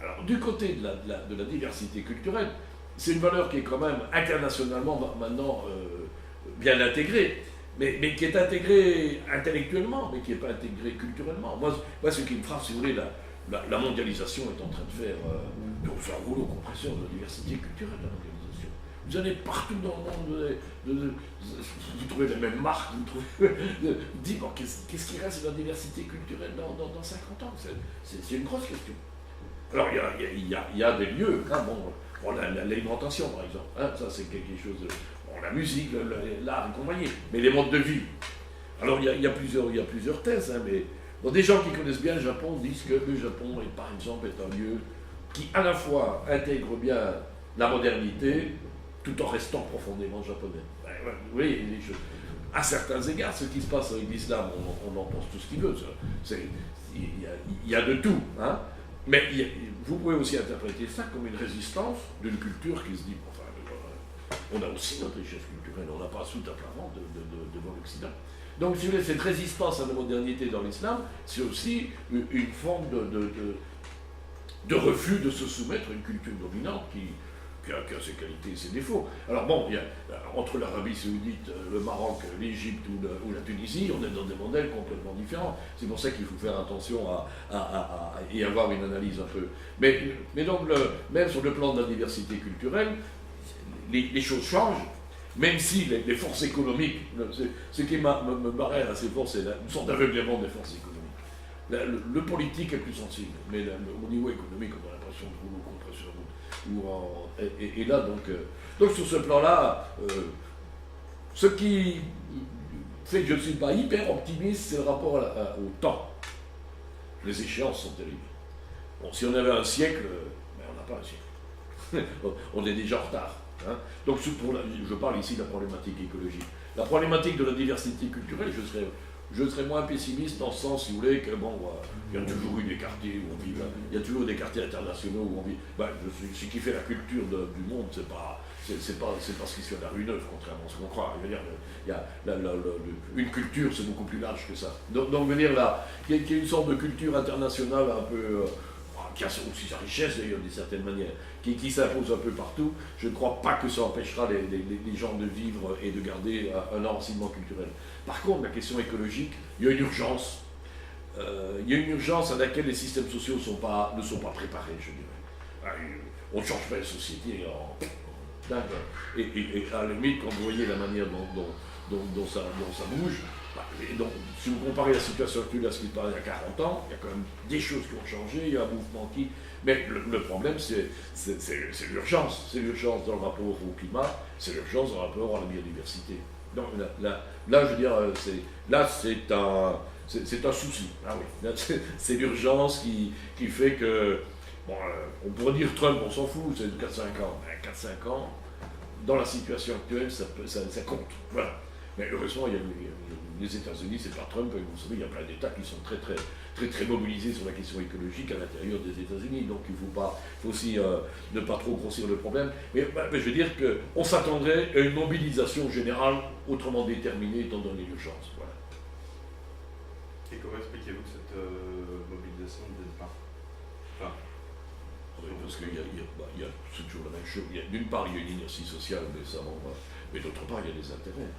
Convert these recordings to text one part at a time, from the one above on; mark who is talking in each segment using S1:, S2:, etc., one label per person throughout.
S1: Alors, du côté de la diversité culturelle, c'est une valeur qui est quand même internationalement maintenant bien intégrée, mais qui est intégrée intellectuellement, mais qui n'est pas intégrée culturellement. Moi, ce qui me frappe, si vous voulez, la mondialisation est en train de faire un rouleau compresseur de la diversité culturelle, la mondialisation. Vous allez partout dans le monde, vous trouvez les mêmes marques, vous trouvez. Dites, bon, qu'est-ce qui reste de la diversité culturelle dans 50 ans? C'est une grosse question. Alors, il y a des lieux, hein, bon, l'alimentation, par exemple, hein, ça c'est quelque chose de. Bon, la musique, l'art et compagnie, mais les modes de vie. Alors, il y a plusieurs thèses, hein, mais bon, des gens qui connaissent bien le Japon disent que le Japon, par exemple, est un lieu qui, à la fois, intègre bien la modernité, tout en restant profondément japonais. Vous voyez, les choses. À certains égards, ce qui se passe avec l'islam, on en pense tout ce qu'il veut. Il y a de tout, hein. Mais vous pouvez aussi interpréter ça comme une résistance d'une culture qui se dit, enfin, on a aussi notre richesse culturelle, on n'a pas tout à plat ventre devant l'Occident. Donc, si vous voulez, cette résistance à la modernité dans l'islam, c'est aussi une forme de refus de se soumettre à une culture dominante qui a ses qualités et ses défauts. Alors bon, entre l'Arabie Saoudite, le Maroc, l'Égypte ou la Tunisie, on est dans des modèles complètement différents. C'est pour ça qu'il faut faire attention à y avoir une analyse un peu. Mais donc, même sur le plan de la diversité culturelle, les choses changent, même si les forces économiques, ce qui me paraît assez fort, c'est une sorte d'aveuglement des forces économiques. Le politique est plus sensible, mais au niveau économique, on a l'impression de rouleau compresseur. Et là, donc sur ce plan-là, ce qui fait que je ne suis pas hyper optimiste, c'est le rapport au temps. Les échéances sont terribles. Bon, si on avait un siècle, mais on n'a pas un siècle. On est déjà en retard. Hein. Donc je parle ici de la problématique écologique. La problématique de la diversité culturelle, je serais moins pessimiste dans le sens, si vous voulez, que bon, il y a toujours eu des quartiers où on vit, il y a toujours des quartiers internationaux où on vit. Ce qui fait la culture du monde, c'est pas ce qui se fait à la rue Neuve, contrairement à ce qu'on croit. Je veux dire, une culture, c'est beaucoup plus large que ça. Donc je veux dire, là, qu'il y a une sorte de culture internationale un peu, qui a aussi sa richesse d'ailleurs, d'une certaine manière, qui s'impose un peu partout. Je ne crois pas que ça empêchera les gens de vivre et de garder un enracinement culturel. Par contre, la question écologique, il y a une urgence. Il y a une urgence à laquelle les systèmes sociaux ne sont pas préparés, je dirais. On ne change pas la société en dingue. Et à la limite, quand vous voyez la manière dont ça bouge, et donc, si vous comparez la situation actuelle à ce qui se passait il y a 40 ans, il y a quand même des choses qui ont changé, il y a un mouvement qui. Mais le problème, c'est l'urgence. C'est l'urgence dans le rapport au climat, c'est l'urgence dans le rapport à la biodiversité. Donc là je veux dire, c'est un souci. Ah oui. C'est l'urgence qui fait que. Bon, on pourrait dire Trump, on s'en fout, c'est de 4-5 ans. 4-5 ans, dans la situation actuelle, ça compte. Voilà. Mais heureusement, il y a les États-Unis, c'est pas Trump, vous savez, il y a plein d'États qui sont très, très, très, très mobilisés sur la question écologique à l'intérieur des États-Unis. Donc il faut aussi ne pas trop grossir le problème. Mais je veux dire qu'on s'attendrait à une mobilisation générale autrement déterminée étant donné l'urgence. Voilà.
S2: Et comment expliquez-vous cette mobilisation de départ?
S1: Parce qu'il y a c'est toujours la même chose. D'une part, il y a une inertie sociale, mais d'autre part, il y a des intérêts.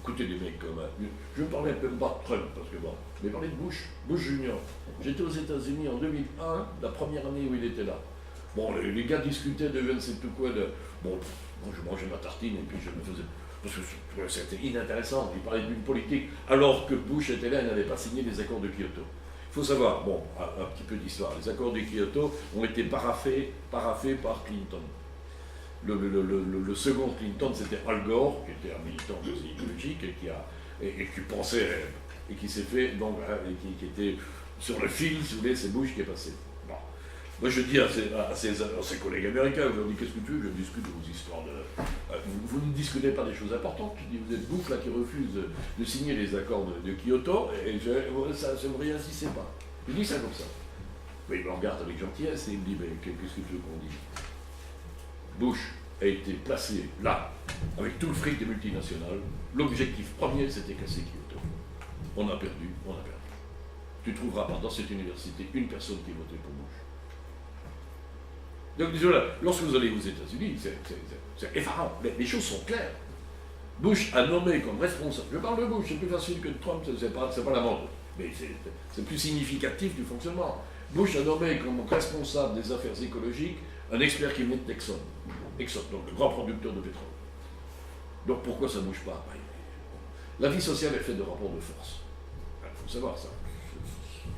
S1: Écoutez, des mecs comme. Je ne parlais même pas de Trump, parce que bon, mais parler de Bush Junior. J'étais aux États-Unis en 2001, la première année où il était là. Bon, les gars discutaient de je ne sais plus quoi. Bon, moi je mangeais ma tartine et puis je me faisais. Parce que c'était inintéressant. Il parlait d'une politique, alors que Bush était là, il n'avait pas signé les accords de Kyoto. Il faut savoir, bon, un petit peu d'histoire. Les accords de Kyoto ont été paraphés par Clinton. Le second Clinton, c'était Al Gore, qui était un militant écologique et qui pensait, et qui s'est fait, donc, et qui était sur le fil, si vous voulez, c'est Bush qui est passé. Bon. Moi, je dis à ses collègues américains, je leur dis, qu'est-ce que tu veux, je discute de vos histoires de. Vous ne discutez pas des choses importantes. Je dis, vous êtes Bush là qui refuse de signer les accords de Kyoto, et ça ne me réinsistez pas. Je dis ça comme ça. Mais il me regarde avec gentillesse et il me dit, mais qu'est-ce que tu veux qu'on dise? Bush a été placé là, avec tout le fric des multinationales. L'objectif premier, c'était casser Kyoto. On a perdu. Tu trouveras pas dans cette université une personne qui votait pour Bush. Donc, voilà, lorsque vous allez aux États-Unis, c'est effarant. Les choses sont claires. Bush a nommé comme responsable, je parle de Bush, c'est plus facile que de Trump, c'est pas la mode, mais c'est plus significatif du fonctionnement. Bush a nommé comme responsable des affaires écologiques un expert qui venait de Exxon, donc le grand producteur de pétrole. Donc pourquoi ça ne bouge pas? La vie sociale est faite de rapports de force. Il faut savoir ça.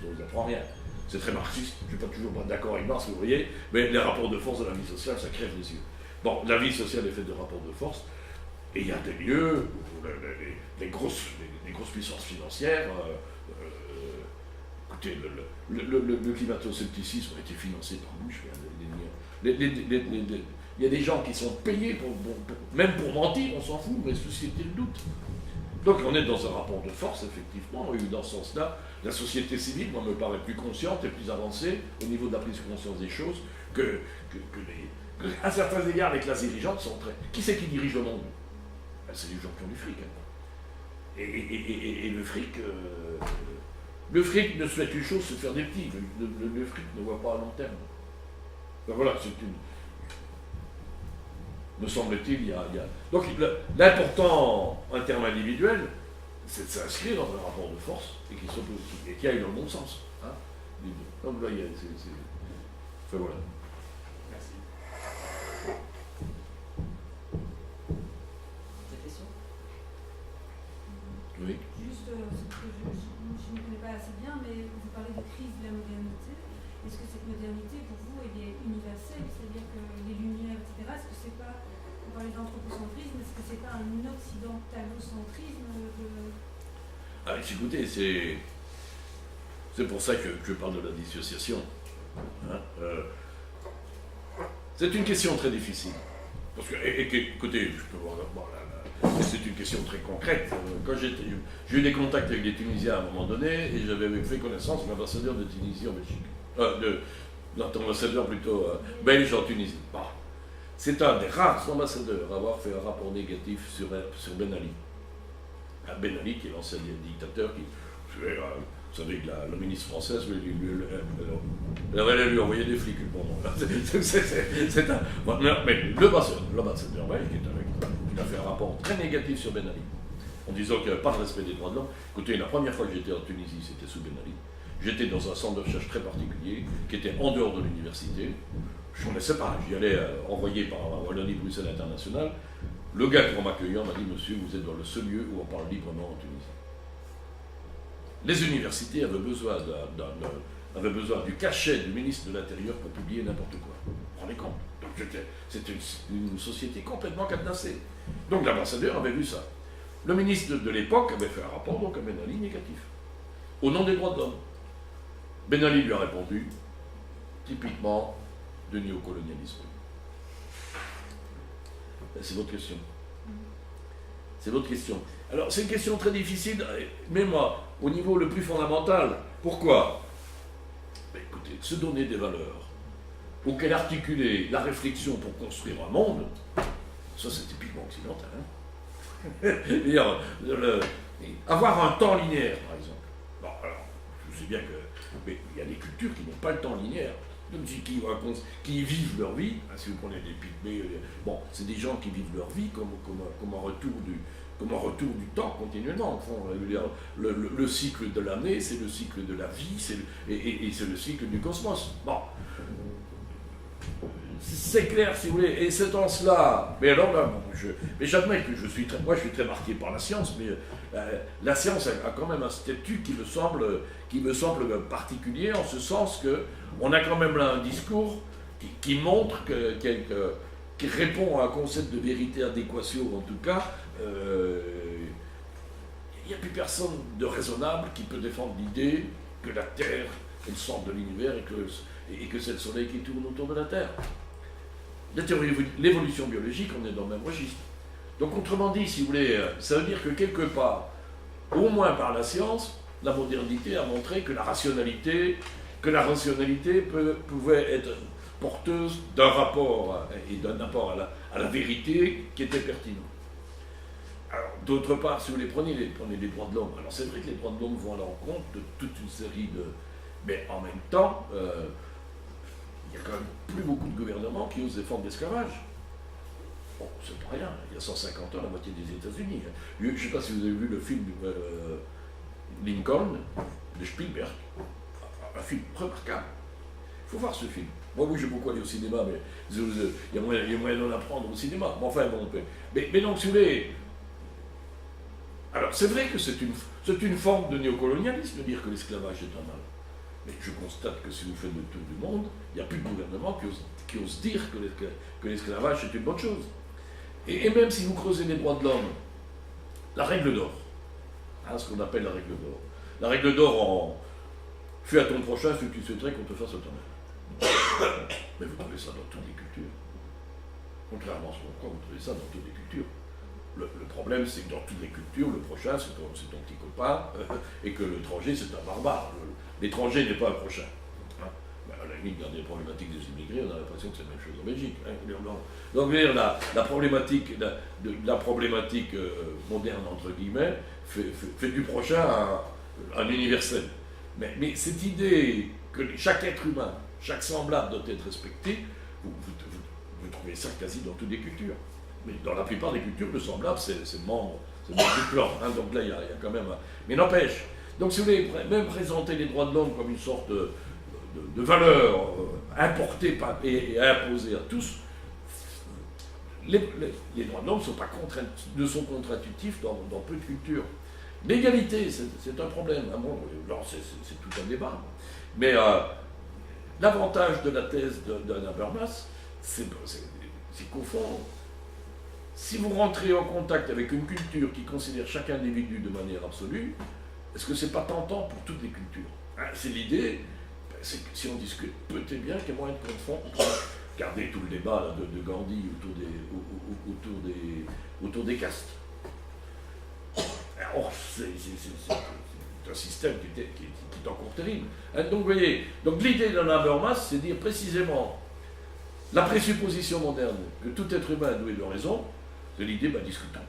S1: Je ne vous apprends rien. C'est très marxiste, je ne suis pas toujours d'accord avec Marx, vous voyez, mais les rapports de force de la vie sociale, ça crève les yeux. Bon, la vie sociale est faite de rapports de force, et il y a des lieux où les grosses puissances financières, écoutez, le climato-scepticisme a été financé par Bush. Il y a des gens qui sont payés, même pour mentir, on s'en fout, mais susciter le doute. Donc on est dans un rapport de force, effectivement, et dans ce sens-là, la société civile, moi, me paraît plus consciente et plus avancée au niveau de la prise de conscience des choses à certains égards, les classes dirigeantes sont très... Qui c'est qui dirige le monde? C'est les gens qui ont du fric. Hein. Et le fric ne souhaite une chose, c'est de faire des petits. Le fric ne voit pas à long terme. Ben voilà, c'est une... Me semble-t-il, il y a... Donc l'important en termes individuels, c'est de s'inscrire dans un rapport de force et qui aille dans le bon sens. Hein. Donc là, il y a... Enfin, voilà.
S2: Merci.
S3: Des questions?
S1: Oui.
S4: Juste, ce que je ne connais pas assez bien, mais vous parlez de crise de la modernité. Est-ce que cette modernité, pour vous, elle est universelle? C'est-à-dire que les lumières, etc., est-ce que c'est pas, on parlait d'anthropocentrisme, est-ce que c'est pas un occidentalocentrisme
S1: Ah, écoutez, c'est pour ça que je parle de la dissociation. Hein, c'est une question très difficile. Parce que, écoutez, je peux voir, c'est une question très concrète. Quand j'ai eu des contacts avec des Tunisiens à un moment donné, et j'avais fait connaissance de l'ambassadeur de Tunisie en Belgique. L'ambassadeur plutôt belge en Tunisie. Bon. C'est un des rares ambassadeurs à avoir fait un rapport négatif sur Ben Ali. Ben Ali, qui est l'ancien dictateur, vous savez que la ministre française, elle allait lui envoyer des flics. Bon, mais l'ambassadeur belge, qui a fait un rapport très négatif sur Ben Ali, en disant qu'il n'y avait pas de respect des droits de l'homme. Écoutez, la première fois que j'étais en Tunisie, c'était sous Ben Ali. J'étais dans un centre de recherche très particulier, qui était en dehors de l'université. Je ne connaissais pas, j'y allais envoyé par la Wallonie-Bruxelles International. Le gars qui m'accueillir m'a dit, monsieur, vous êtes dans le seul lieu où on parle librement en Tunisie. Les universités avaient besoin du cachet du ministre de l'Intérieur pour publier n'importe quoi. Vous vous rendez compte? Donc c'était une société complètement cadenassée. Donc l'ambassadeur avait vu ça. Le ministre de l'époque avait fait un rapport donc à Ben Ali négatif, au nom des droits de l'homme. Ben Ali lui a répondu, typiquement de néocolonialisme. C'est votre question. C'est votre question. Alors, c'est une question très difficile, mais moi, au niveau le plus fondamental, pourquoi? Ben, écoutez, se donner des valeurs auxquelles articuler la réflexion pour construire un monde, ça c'est typiquement occidental. Hein. Avoir un temps linéaire, par exemple. Bon, alors, je sais bien que... Mais il y a des cultures qui n'ont pas le temps linéaire. Qui vivent leur vie, hein, si vous prenez des pygmées, bon, c'est des gens qui vivent leur vie comme un retour du temps continuellement. Au fond, le cycle de l'année, c'est le cycle de la vie, et c'est le cycle du cosmos. Bon, c'est clair, si vous voulez, et c'est en cela. Mais alors là, mais j'admets que je suis très marqué par la science, mais la science a quand même un statut qui me semble particulier, en ce sens que on a quand même là un discours qui montre qui répond à un concept de vérité adéquatio, en tout cas. Il n'y a plus personne de raisonnable qui peut défendre l'idée que la Terre est le centre de l'univers et que c'est le Soleil qui tourne autour de la Terre. L'évolution biologique, on est dans le même registre. Donc autrement dit, si vous voulez, ça veut dire que quelque part, au moins par la science, la modernité a montré que la rationalité pouvait être porteuse d'un rapport et d'un apport à la vérité qui était pertinent. Alors, d'autre part, si vous prenez les droits de l'homme, alors c'est vrai que les droits de l'homme vont à l'encontre de toute une série de... Mais en même temps, il y a quand même plus beaucoup de gouvernements qui osent défendre l'esclavage. Bon, c'est pas rien, il y a 150 ans, la moitié des États-Unis. Je ne sais pas si vous avez vu le film Lincoln de Spielberg, un film remarquable. Il faut voir ce film. Moi, oui, j'ai beaucoup allé au cinéma, mais il y a moyen d'en apprendre au cinéma. Mais enfin, bon, mais donc, si vous voulez. Alors, c'est vrai que c'est une forme de néocolonialisme de dire que l'esclavage est un mal. Mais je constate que si vous faites le tour du monde, il n'y a plus de gouvernement qui ose dire que l'esclavage est une bonne chose. Et même si vous creusez les droits de l'homme, la règle d'or, hein, ce qu'on appelle la règle d'or. La règle d'or en fais à ton prochain ce que tu souhaiterais qu'on te fasse à toi-même. Mais vous trouvez ça dans toutes les cultures. Contrairement à ce qu'on croit, vous trouvez ça dans toutes les cultures. Le problème, c'est que dans toutes les cultures, le prochain, c'est ton petit copain, et que l'étranger, c'est un barbare. L'étranger n'est pas un prochain. Hein. Ben, à la limite, dans les problématiques des immigrés, on a l'impression que c'est la même chose en Belgique. Hein. Donc, la problématique moderne, entre guillemets, fait du prochain un universel. Mais cette idée que chaque être humain, chaque semblable doit être respecté, vous trouvez ça quasi dans toutes les cultures. Mais dans la plupart des cultures, le semblable, c'est membre du clan. Hein, donc là, il y a quand même. Mais n'empêche. Donc, si vous voulez même présenter les droits de l'homme comme une sorte de valeur importée et imposée à tous, les droits de l'homme ne sont contre-intuitifs dans peu de cultures. L'égalité, c'est un problème. Ah bon, c'est tout un débat. Mais l'avantage de la thèse d'Anna Habermas, c'est qu'au fond, si vous rentrez en contact avec une culture qui considère chaque individu de manière absolue, est-ce que c'est pas tentant pour toutes les cultures? Hein, c'est l'idée, c'est que si on discute, peut-être bien qu'il y a moyen de confondre. Regardez tout le débat là, de Gandhi autour des castes. Alors, c'est un système qui est encore terrible. Hein, donc, vous voyez, l'idée d'Anna Habermas, c'est dire précisément la présupposition moderne que tout être humain a doué de raison, c'est l'idée, discutons.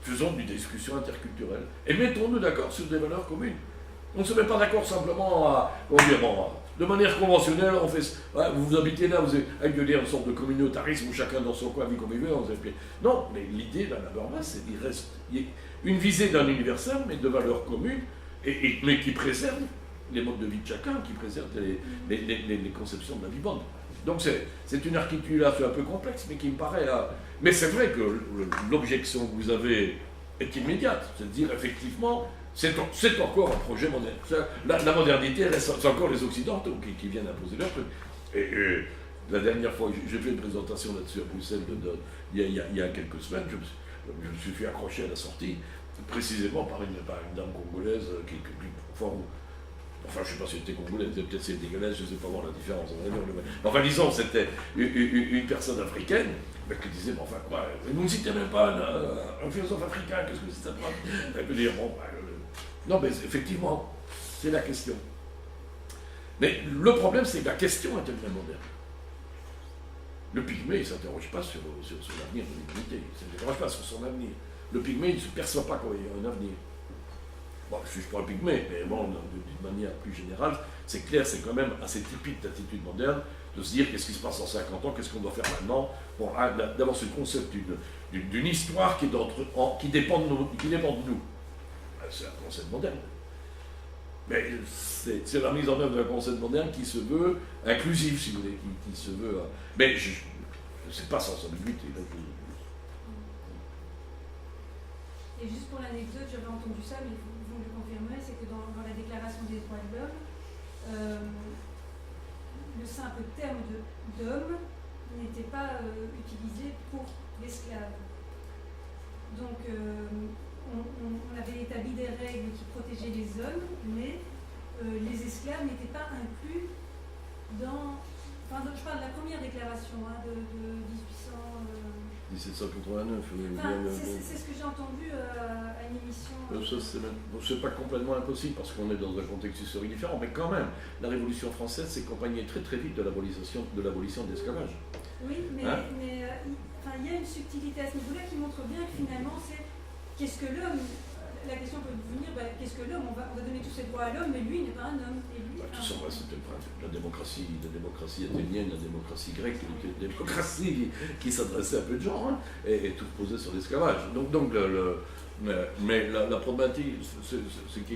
S1: Faisons une discussion interculturelle. Et mettons-nous d'accord sur des valeurs communes. On ne se met pas d'accord simplement de manière conventionnelle, on fait. Ouais, vous habitez là, vous avez une sorte de communautarisme où chacun dans son coin vit comme il veut. Non, mais l'idée d'Anna Habermas, c'est qu'il reste une visée d'un universel, mais de valeurs communes, mais qui préserve les modes de vie de chacun, qui préserve les conceptions de la vie bonne. Donc c'est une articulation un peu complexe, mais qui me paraît. Mais c'est vrai que l'objection que vous avez est immédiate. C'est-à-dire, effectivement, c'est encore un projet moderne. La modernité, c'est encore les Occidentaux qui viennent imposer leur truc. Et la dernière fois, j'ai fait une présentation là-dessus à Bruxelles il y a quelques semaines, je me suis fait accrocher à la sortie, précisément par une dame congolaise qui enfin, je ne sais pas si c'était congolaise, peut-être c'est dégueulasse, je ne sais pas voir la différence. Enfin, disons, c'était une personne africaine qui disait, mais enfin, quoi, vous ne citez même pas un philosophe africain, qu'est-ce que c'est ça? Elle peut dire, non, mais effectivement, c'est la question. Mais le problème, c'est que la question est très moderne. Le pygmée, il ne s'interroge pas sur l'avenir de l'humanité, il ne s'interroge pas sur son avenir. Le pygmée, il ne se perçoit pas qu'il y a un avenir. Bon, je ne suis pas un pygmée, mais bon, d'une manière plus générale, c'est clair, c'est quand même assez typique d'attitude moderne de se dire qu'est-ce qui se passe en 50 ans, qu'est-ce qu'on doit faire maintenant. Bon, d'avoir ce concept d'une histoire qui dépend de nous. C'est un concept moderne. Mais c'est la mise en œuvre d'un concept moderne qui se veut inclusif, si vous voulez, qui se veut. Mais c'est pas sans ambiguïté.
S4: Et juste pour l'anecdote, j'avais entendu ça, mais vous le confirmez, c'est que dans la Déclaration des droits de l'homme, le simple terme d'homme n'était pas utilisé pour l'esclave. Donc, on avait établi des règles qui protégeaient les hommes, mais les esclaves n'étaient pas inclus dans... Enfin, je parle de la première déclaration de
S1: 1789.
S4: C'est ce que j'ai entendu à une émission.
S1: C'est pas complètement impossible parce qu'on est dans un contexte historique différent, mais quand même, la Révolution française s'est accompagnée très très vite de l'abolition de l'esclavage.
S4: Oui, mais il y a une subtilité à ce niveau-là qui montre bien que finalement, c'est qu'est-ce que l'homme. la question peut venir, qu'est-ce que l'homme, on va donner tous ses droits à l'homme, mais lui n'est pas un homme. Et lui,
S1: tout ça, c'était la démocratie athénienne, la démocratie grecque, la démocratie qui s'adressait à peu de gens, hein, et tout reposait sur l'esclavage. Mais la problématique, c'est que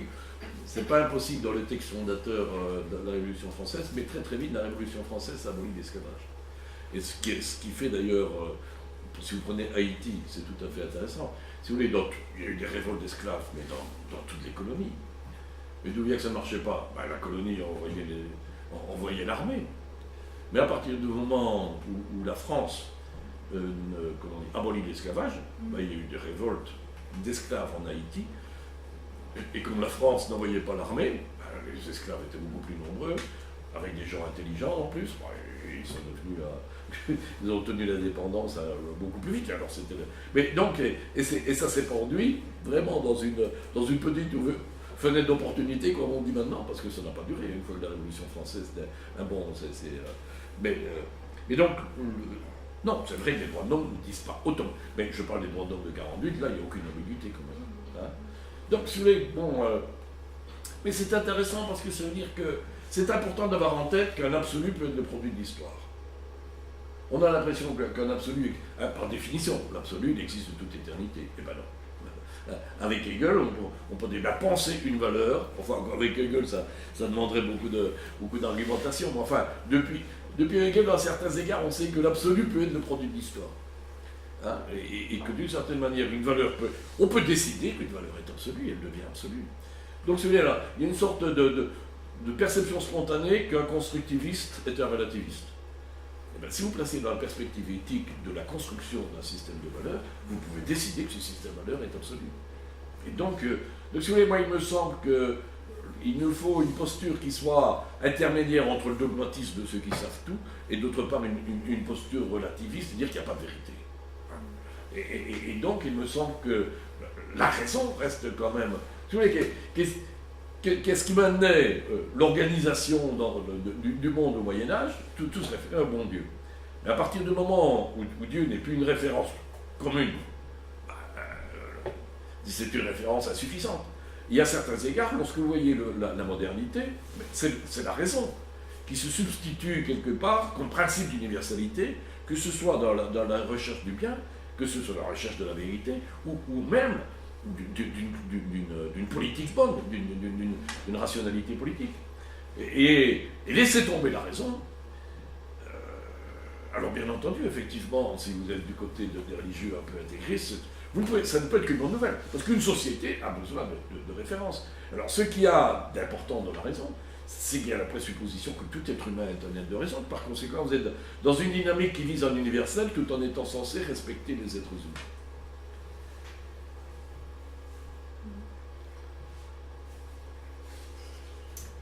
S1: c'est pas impossible dans le texte fondateur de la Révolution française, mais très très vite, la Révolution française abolit l'esclavage. Et ce qui fait d'ailleurs, si vous prenez Haïti, c'est tout à fait intéressant. Si vous voulez, il y a eu des révoltes d'esclaves, mais dans toute les colonies. Mais d'où vient que ça ne marchait pas? La colonie envoyait l'armée. Mais à partir du moment où la France abolit l'esclavage, il y a eu des révoltes d'esclaves en Haïti. Et comme la France n'envoyait pas l'armée, les esclaves étaient beaucoup plus nombreux, avec des gens intelligents en plus. Ils ont obtenu l'indépendance beaucoup plus vite. Alors mais donc, et ça s'est produit vraiment dans une petite fenêtre d'opportunité, comme on dit maintenant, parce que ça n'a pas duré une fois que la Révolution française c'était un bon. Mais donc, non, c'est vrai que les droits de l'homme ne disent pas autant. Mais je parle des droits de l'homme de 48, là, il n'y a aucune ambiguïté quand même. Hein. Donc, si vous voulez, mais c'est intéressant parce que ça veut dire que c'est important d'avoir en tête qu'un absolu peut être le produit de l'histoire. On a l'impression qu'un absolu, par définition, l'absolu, il existe de toute éternité. Eh ben non. Avec Hegel, on peut déjà penser une valeur. Enfin, avec Hegel, ça demanderait beaucoup d'argumentation. Mais enfin, depuis Hegel, à certains égards, on sait que l'absolu peut être le produit de l'histoire. Hein, et que d'une certaine manière, une valeur on peut décider qu'une valeur est absolue, elle devient absolue. Donc, celui-là, il y a une sorte de perception spontanée qu'un constructiviste est un relativiste. Et bien, si vous placez dans la perspective éthique de la construction d'un système de valeurs, vous pouvez décider que ce système de valeurs est absolu. Et donc si vous voulez, moi, il me semble qu'il nous faut une posture qui soit intermédiaire entre le dogmatisme de ceux qui savent tout et d'autre part une posture relativiste, c'est-à-dire qu'il n'y a pas de vérité. Et donc, il me semble que la raison reste quand même... Si vous voulez, qu'est-ce qui menait l'organisation du monde au Moyen-Âge? Tout se référait à un bon Dieu. Mais à partir du moment où Dieu n'est plus une référence commune, c'est une référence insuffisante. Il y a certains égards, lorsque vous voyez la modernité, c'est la raison qui se substitue quelque part comme principe d'universalité, que ce soit dans la recherche du bien, que ce soit dans la recherche de la vérité, ou même d'une politique bonne, d'une rationalité politique. Et laisser tomber la raison, alors bien entendu, effectivement, si vous êtes du côté des religieux un peu intégrés, ça ne peut être qu'une bonne nouvelle, parce qu'une société a besoin de références. Alors ce qu'il y a d'important dans la raison, c'est qu'il y a la présupposition que tout être humain est un être de raison. Par conséquent, vous êtes dans une dynamique qui vise un universel tout en étant censé respecter les êtres humains.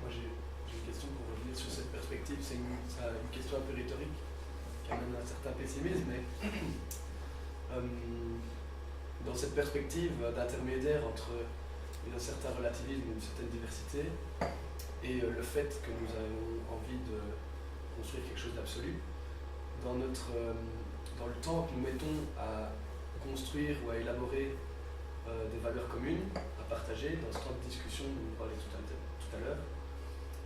S3: Moi, j'ai une question pour revenir sur cette perspective. C'est une question un peu rhétorique qui amène un certain pessimisme, mais dans cette perspective d'intermédiaire entre un certain relativisme et une certaine diversité, et le fait que nous avons envie de construire quelque chose d'absolu, dans le temps que nous mettons à construire ou à élaborer des valeurs communes, à partager, dans ce temps de discussion dont vous parliez tout à l'heure,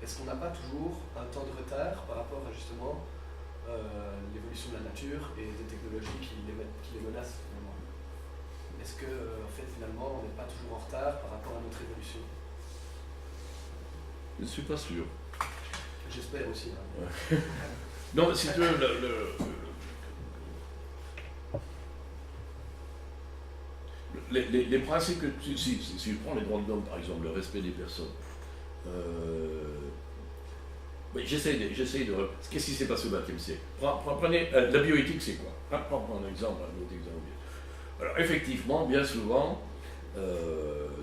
S3: est-ce qu'on n'a pas toujours un temps de retard par rapport à justement l'évolution de la nature et des technologies qui les menacent finalement? Est-ce que en fait, finalement, on n'est pas toujours en retard par rapport à notre évolution?
S1: Je ne suis pas sûr.
S3: J'espère aussi. Hein.
S1: Ouais. Non, mais si tu veux, les principes que si je prends les droits de l'homme, par exemple, le respect des personnes, j'essaie de... Qu'est-ce qui s'est passé au XXe siècle? Prenez la bioéthique, c'est quoi? Prends un exemple, un autre exemple. Alors, effectivement, bien souvent,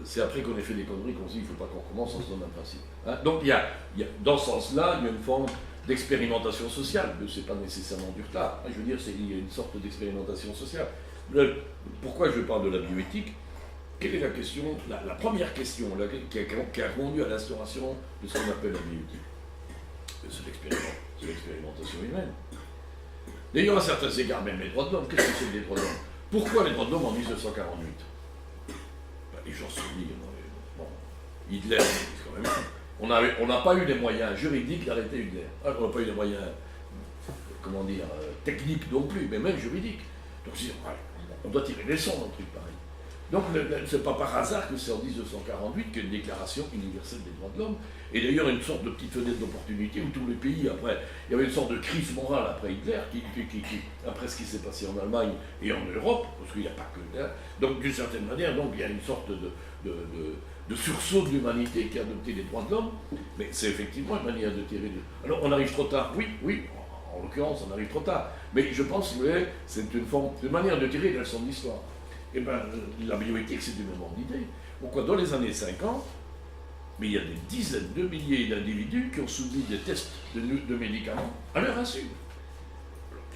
S1: c'est après qu'on ait fait des conneries qu'on se dit qu'il ne faut pas qu'on recommence, on se donne un principe. Hein? Donc, dans ce sens-là, il y a une forme d'expérimentation sociale, mais ce n'est pas nécessairement du retard. Je veux dire, il y a une sorte d'expérimentation sociale. Pourquoi je parle de la bioéthique? Quelle est la question, la première question qui a conduit à l'instauration de ce qu'on appelle la bioéthique? C'est l'expérimentation humaine. D'ailleurs, à certains égards, même les droits de l'homme, qu'est-ce que c'est que les droits de l'homme? Pourquoi les droits de l'homme en 1948? les gens se disent, bon, Hitler, c'est quand même fou. On n'a pas eu les moyens juridiques d'arrêter Hitler. On n'a pas eu les moyens, comment dire, techniques non plus, mais même juridiques. Donc on doit tirer les leçons dans le truc pareil. Donc c'est pas par hasard que c'est en 1948 qu'il y a une déclaration universelle des droits de l'homme, et d'ailleurs une sorte de petite fenêtre d'opportunité où tous les pays, après, il y avait une sorte de crise morale après Hitler, après ce qui s'est passé en Allemagne et en Europe, parce qu'il n'y a pas que là. Donc d'une certaine manière, donc, il y a une sorte de sursaut de l'humanité qui a adopté les droits de l'homme, mais c'est effectivement une manière de tirer de... Alors on arrive trop tard, oui, en l'occurrence on arrive trop tard, mais je pense que c'est une manière de tirer des leçons de l'histoire. Eh bien, la bioéthique, c'est du même ordre d'idée. Pourquoi dans les années 50, mais il y a des dizaines de milliers d'individus qui ont subi des tests de médicaments à leur insu.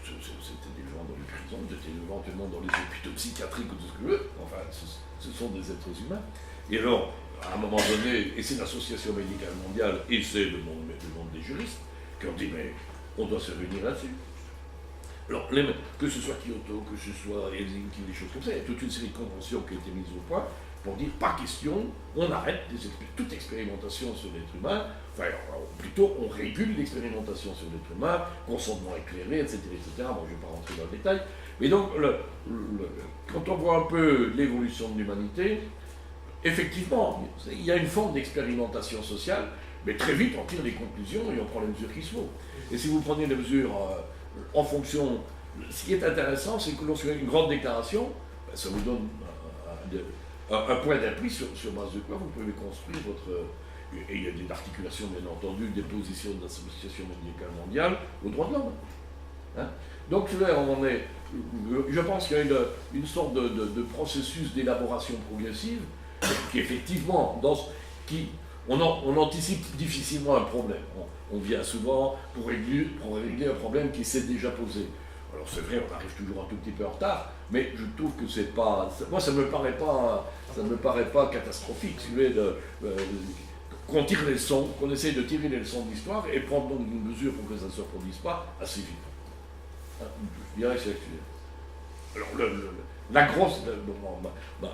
S1: C'était des gens dans les prisons, c'était éventuellement dans les hôpitaux psychiatriques ou tout ce que vous voulez. Enfin, ce sont des êtres humains. Et alors, à un moment donné, et c'est l'Association médicale mondiale, et c'est le monde des juristes, qui ont dit, mais on doit se réunir là-dessus. Alors, que ce soit Kyoto, que ce soit Helsinki, des choses comme ça, il y a toute une série de conventions qui ont été mises au point pour dire, pas question, on arrête toute expérimentation sur l'être humain, enfin, plutôt on régule l'expérimentation sur l'être humain, consentement éclairé, etc., etc. Bon, je ne vais pas rentrer dans le détail. Mais donc, quand on voit un peu l'évolution de l'humanité, effectivement, il y a une forme d'expérimentation sociale, mais très vite on tire des conclusions et on prend les mesures qui se font. Et si vous prenez les mesures en fonction... Ce qui est intéressant, c'est que lorsqu'il y a une grande déclaration, ben, ça vous donne un point d'appui sur base de quoi vous pouvez construire votre... Et il y a des articulations, bien entendu, des positions de l'Association médicale mondiale aux droits de l'homme. Hein? Donc là, je pense qu'il y a une sorte de processus d'élaboration progressive qui, effectivement, on anticipe difficilement un problème. On vient souvent pour régler un problème qui s'est déjà posé. Alors c'est vrai, on arrive toujours un tout petit peu en retard, mais je trouve que c'est pas... Moi, ça ne me paraît pas catastrophique, si vous voulez, qu'on tire les leçons, qu'on essaye de tirer les leçons de l'histoire et prendre donc une mesure pour que ça ne se reproduise pas assez vite. Je dirais que c'est actuel. Alors,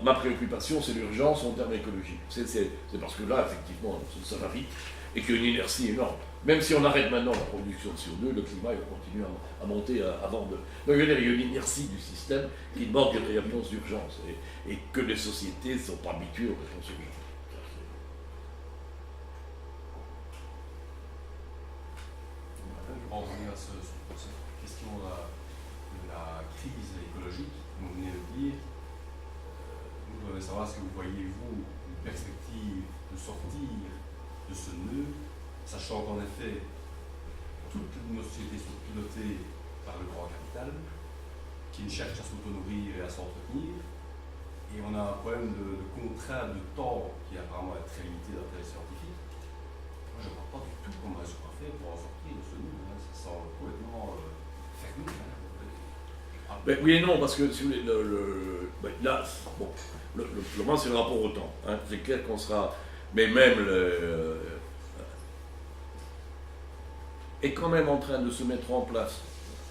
S1: ma préoccupation, c'est l'urgence en termes écologiques. C'est parce que là, effectivement, ça va vite et qu'il y a une inertie énorme. Même si on arrête maintenant la production de CO2, le climat va continuer à monter avant de... Donc il y a une inertie du système qui demande des réponses d'urgence et que les sociétés ne sont pas habituées aux réponses urgentes.
S2: Je vais revenir à cette question de la crise écologique, comme vous venez de le dire. Vous devez savoir ce que vous voyez, vous, une perspective de sortir de ce nœud, sachant qu'en effet, toutes nos sociétés sont pilotées par le grand capital, qui ne cherche à s'auto-nourrir et à s'entretenir, et on a un problème de contrainte de temps qui apparemment est très limité dans les scientifiques. Moi, je ne vois pas du tout comment est-ce qu'on va faire pour en sortir de ce nœud. Ça semble complètement fermé.
S1: Ben, oui et non, parce que si vous voulez, là, bon, le moment c'est le rapport au temps. Hein. C'est clair qu'on sera... Mais même est quand même en train de se mettre en place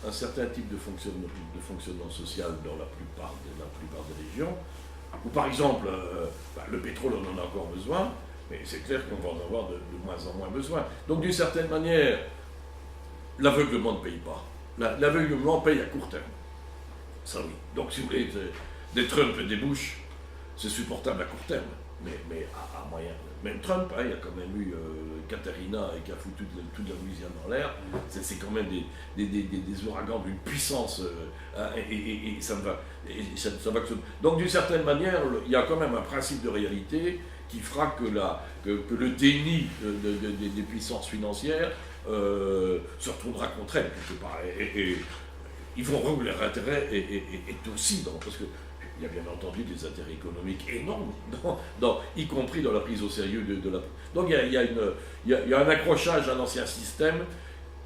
S1: un certain type de fonctionnement social dans la plupart des régions, où par exemple, le pétrole on en a encore besoin, mais c'est clair qu'on va en avoir de moins en moins besoin. Donc d'une certaine manière, l'aveuglement ne paye pas. L'aveuglement paye à court terme. Ça oui. Donc si vous voulez, des Trump et des Bush, c'est supportable à court terme, mais à moyen. Même Trump, hein, il y a quand même eu Katrina qui a foutu toute la Louisiane dans l'air. C'est quand même des ouragans d'une puissance, et ça va. Donc d'une certaine manière, il y a quand même un principe de réalité qui fera que le déni des puissances financières se retournera contre elles quelque part. Et ils vont voir leur intérêt est aussi dans... Parce que il y a bien entendu des intérêts économiques énormes, y compris dans la prise au sérieux de la... Donc il y a un accrochage à l'ancien système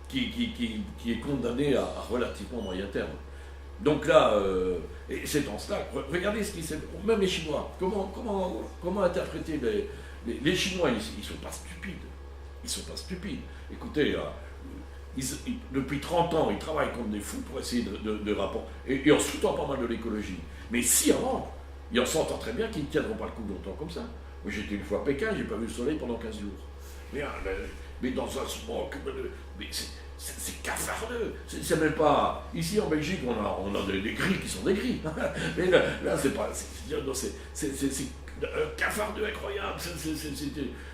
S1: qui est condamné à relativement moyen terme. Donc là, et c'est en cela, regardez ce qui s'est... Même les Chinois, comment interpréter les Chinois, ils ne sont pas stupides. Ils ne sont pas stupides. Écoutez, depuis 30 ans, ils travaillent comme des fous pour essayer de rapporter, et en se foutant pas mal de l'écologie. Mais si avant, on s'entend très bien qu'ils ne tiendront pas le coup longtemps comme ça. Moi, j'étais une fois à Pékin, j'ai pas vu le soleil pendant 15 jours. Mais dans un smog, mais c'est cafardeux. C'est même pas. Ici en Belgique, on a des gris qui sont des gris. Mais là c'est pas. C'est un cafardeux incroyable.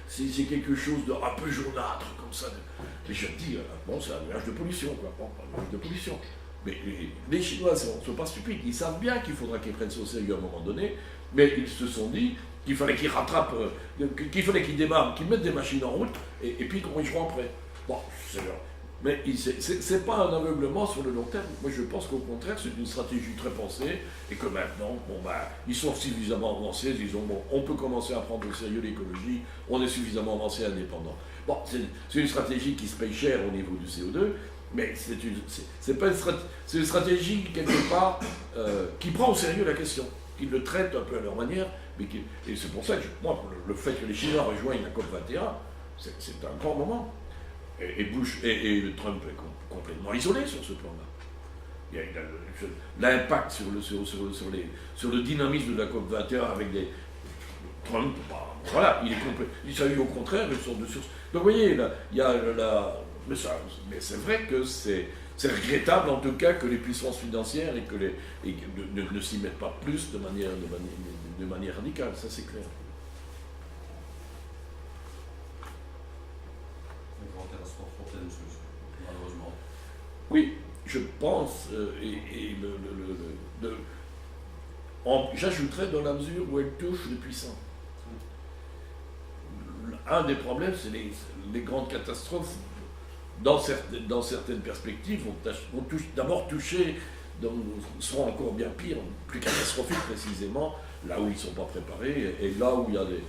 S1: C'est quelque chose de un peu jaunâtre comme ça. Et je dis, bon, c'est un nuage de pollution, quoi. Bon, un nuage de pollution. Mais les Chinois ne sont pas stupides. Ils savent bien qu'il faudra qu'ils prennent ça au sérieux à un moment donné. Mais ils se sont dit qu'il fallait qu'ils rattrapent, qu'il fallait qu'ils démarrent, qu'ils mettent des machines en route, et puis qu'ils corrigeront après. Bon, c'est vrai. Mais c'est pas un aveuglement sur le long terme. Moi, je pense qu'au contraire, c'est une stratégie très pensée, et que maintenant, ils sont suffisamment avancés, ils disent, bon, on peut commencer à prendre au sérieux l'écologie, on est suffisamment avancé et indépendant. Bon, c'est une stratégie qui se paye cher au niveau du CO2, mais c'est une stratégie, quelque part, qui prend au sérieux la question, qui le traite un peu à leur manière, et c'est pour ça que, moi, le fait que les Chinois rejoignent la COP21, c'est un grand moment. Et Bush et Trump est complètement isolé sur ce plan-là. L'impact sur le dynamisme de la COP21 avec Trump, voilà, il s'est eu au contraire une sorte de source. Donc vous voyez, là, il y a mais c'est vrai que c'est regrettable en tout cas que les puissances financières ne s'y mettent pas plus de manière radicale, ça c'est clair.
S2: Malheureusement.
S1: Oui, je pense, j'ajouterais dans la mesure où elle touche les puissants. Un des problèmes, c'est les grandes catastrophes, dans certaines perspectives, vont d'abord toucher, seront encore bien pires, plus catastrophiques précisément, là où ils ne sont pas préparés, et là où il y a les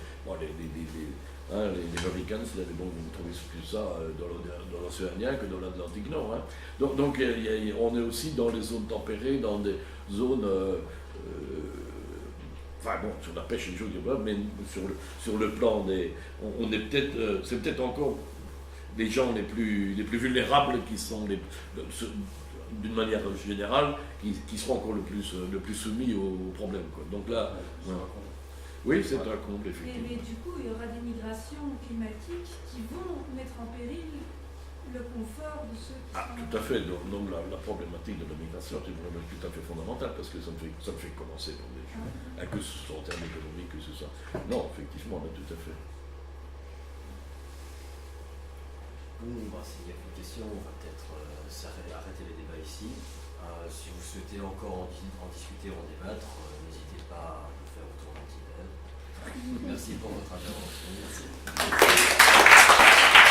S1: Americans, vous trouvez plus ça dans l'océan Indien que dans l'Atlantique Nord. Hein. Donc on est aussi dans les zones tempérées, dans des zones... sur la pêche, c'est une chose, mais sur le plan des... On est peut-être... c'est peut-être encore les gens les plus vulnérables qui sont, d'une manière générale, qui seront encore le plus soumis aux problèmes. Quoi. Donc là... Oui, c'est un comble, effectivement.
S4: Mais du coup, il y aura des migrations climatiques qui vont mettre en péril le confort de ceux qui sont...
S1: Tout à fait. Donc la problématique de la migration est une problématique tout à fait fondamentale, parce que ça ne fait que commencer pour les gens, que ce soit en termes économiques, que ce soit... Non, effectivement, là, tout à fait.
S5: S'il y a plus de questions, on va peut-être arrêter les débats ici. Si vous souhaitez encore en discuter, en débattre, n'hésitez pas à nous faire autour d'un petit verre. Merci pour votre intervention. Merci.